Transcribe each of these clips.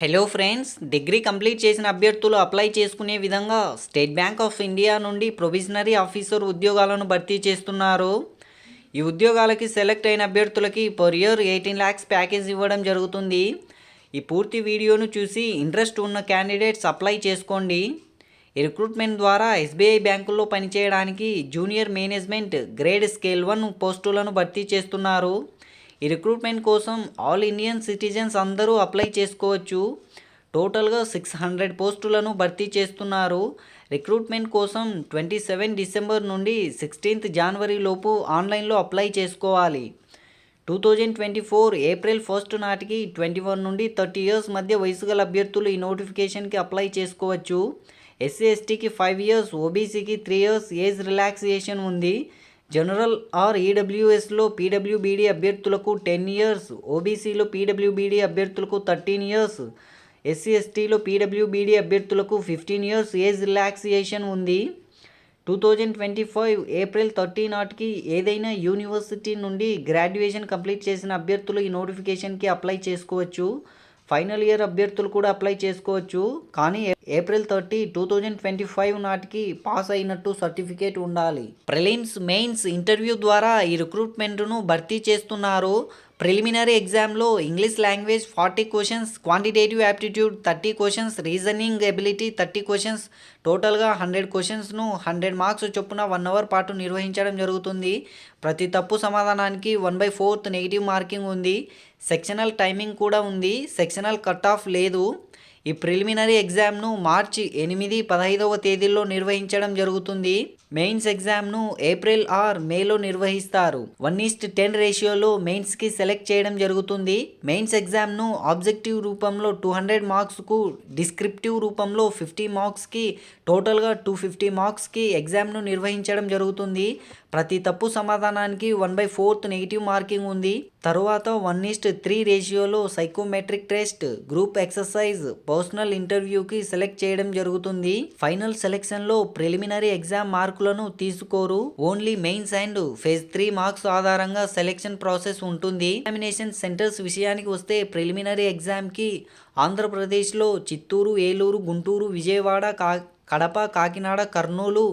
Hello friends, degree complete చేసిన అభ్యర్థులు apply చేసుకునే విధంగా స్టేట్ బ్యాంక్ ఆఫ్ ఇండియా నుండి ప్రొవిజనరీ ఆఫీసర్ ఉద్యోగాలను భర్తీ చేస్తున్నారు. ఈ ఉద్యోగాలకి సెలెక్ట్ అయిన అభ్యర్థులకి పర్ ఇయర్ 18 lakhs ప్యాకేజ్ ఇవ్వడం జరుగుతుంది. ఈ పూర్తి వీడియోను చూసి ఇంట్రెస్ట్ ఉన్న క్యాండిడేట్స్ అప్లై చేసుకోండి. ఈ రిక్రూట్మెంట్ ద్వారా ఎస్బీఐ బ్యాంకుల్లో పనిచేయడానికి జూనియర్ మేనేజ్మెంట్ గ్రేడ్ స్కేల్ 1 పోస్టులను భర్తీ చేస్తున్నారు. ఈ రిక్రూట్మెంట్ కోసం ఆల్ ఇండియన్ సిటిజన్స్ అందరూ అప్లై చేసుకోవచ్చు. టోటల్గా 600 పోస్టులను భర్తీ చేస్తున్నారు. రిక్రూట్మెంట్ కోసం 27 డిసెంబర్ నుండి 16th జనవరి లోపు ఆన్లైన్లో అప్లై చేసుకోవాలి. 2024 ఏప్రిల్ 1 నాటికి 21 నుండి 30 years మధ్య వయసు గల అభ్యర్థులు ఈ నోటిఫికేషన్కి అప్లై చేసుకోవచ్చు. ఎస్సీ ఎస్టీకి 5 years, ఓబీసీకి 3 years ఏజ్ రిలాక్సేషన్ ఉంది. జనరల్ ఆర్ ఈడబ్ల్యూఎస్లో పీడబ్ల్యూబీడీ అభ్యర్థులకు 10 years, ఓబీసీలో పీడబ్ల్యూబీడీ అభ్యర్థులకు 13 years, ఎస్సీ ఎస్టీలో పీడబ్ల్యూబీడీ అభ్యర్థులకు 15 years ఏజ్ రిలాక్సేషన్ ఉంది. 2025 ఏప్రిల్ 30 నాటికి ఏదైనా యూనివర్సిటీ నుండి గ్రాడ్యుయేషన్ కంప్లీట్ చేసిన అభ్యర్థులు ఈ నోటిఫికేషన్కి అప్లై చేసుకోవచ్చు. ఫైనల్ ఇయర్ అభ్యర్థులు కూడా అప్లై చేసుకోవచ్చు. కానీ ఏప్రిల్ 30, 2025 నాటికి పాస్ అయినట్టు సర్టిఫికేట్ ఉండాలి. ప్రిలిమ్స్, మెయిన్స్ ఇంటర్వ్యూ ద్వారా ఈ రిక్రూట్మెంట్ను భర్తీ చేస్తున్నారు. ప్రిలిమినరీ ఎగ్జామ్లో English language 40 questions, quantitative aptitude 30 questions, reasoning ability 30 questions, టోటల్గా 100 questions 100 marks చొప్పున 1 hour పాటు నిర్వహించడం జరుగుతుంది. ప్రతి తప్పు సమాధానానికి 1/4 నెగిటివ్ మార్కింగ్ ఉంది. సెక్షనల్ టైమింగ్ కూడా ఉంది. సెక్షనల్ కట్ ఆఫ్ లేదు. ఈ ప్రిలిమినరీ ఎగ్జామ్ను మార్చి 8, 15వ తేదీల్లో నిర్వహించడం జరుగుతుంది. మెయిన్స్ ఎగ్జామ్ను ఏప్రిల్ ఆర్ మేలో నిర్వహిస్తారు. 1:10 రేషియోలో మెయిన్స్కి సెలెక్ట్ చేయడం జరుగుతుంది. మెయిన్స్ ఎగ్జామ్ను ఆబ్జెక్టివ్ రూపంలో 200 marksకు, డిస్క్రిప్టివ్ రూపంలో 50 marksకి, టోటల్గా 250 marksకి ఎగ్జామ్ను నిర్వహించడం జరుగుతుంది. ప్రతి తప్పు సమాధానానికి 1/4 నెగిటివ్ మార్కింగ్ ఉంది. తరువాత 1:3 రేషియోలో psychometric test, group exercise, personal ఇంటర్వ్యూకి సెలెక్ట్ చేయడం జరుగుతుంది. ఫైనల్ సెలెక్షన్లో ప్రిలిమినరీ ఎగ్జామ్ మార్కులను తీసుకోరు. Only mains and phase 3 marks ఆధారంగా సెలెక్షన్ ప్రాసెస్ ఉంటుంది. ఎగ్జామినేషన్ సెంటర్స్ విషయానికి వస్తే ప్రిలిమినరీ ఎగ్జామ్కి ఆంధ్రప్రదేశ్లో చిత్తూరు, ఏలూరు, గుంటూరు, విజయవాడ, కడప, కాకినాడ, కర్నూలు,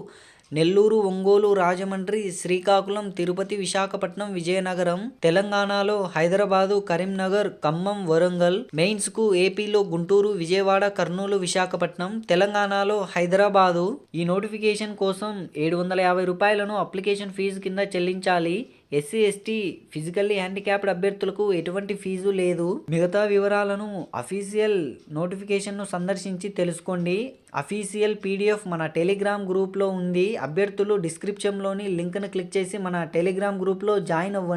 నెల్లూరు, ఒంగోలు, రాజమండ్రి, శ్రీకాకుళం, తిరుపతి, విశాఖపట్నం, విజయనగరం. తెలంగాణలో హైదరాబాదు, కరీంనగర్, ఖమ్మం, వరంగల్. మెయిన్స్కు ఏపీలో గుంటూరు, విజయవాడ, కర్నూలు, విశాఖపట్నం. తెలంగాణలో హైదరాబాదు. ఈ నోటిఫికేషన్ కోసం 750 రూపాయలను అప్లికేషన్ ఫీజు కింద చెల్లించాలి. ఎస్సీ ఎస్టీ ఫిజికల్లీ హ్యాండిక్యాప్డ్ అభ్యర్థులకు ఎటువంటి ఫీజు లేదు. మిగతా వివరాలను అఫీషియల్ నోటిఫికేషన్ను సందర్శించి తెలుసుకోండి. అఫీషియల్ పీడిఎఫ్ మన టెలిగ్రామ్ గ్రూప్లో ఉంది. అభ్యర్థులు డిస్క్రిప్షన్లోని లింక్ను క్లిక్ చేసి మన టెలిగ్రామ్ గ్రూప్లో జాయిన్ అవ్వండి.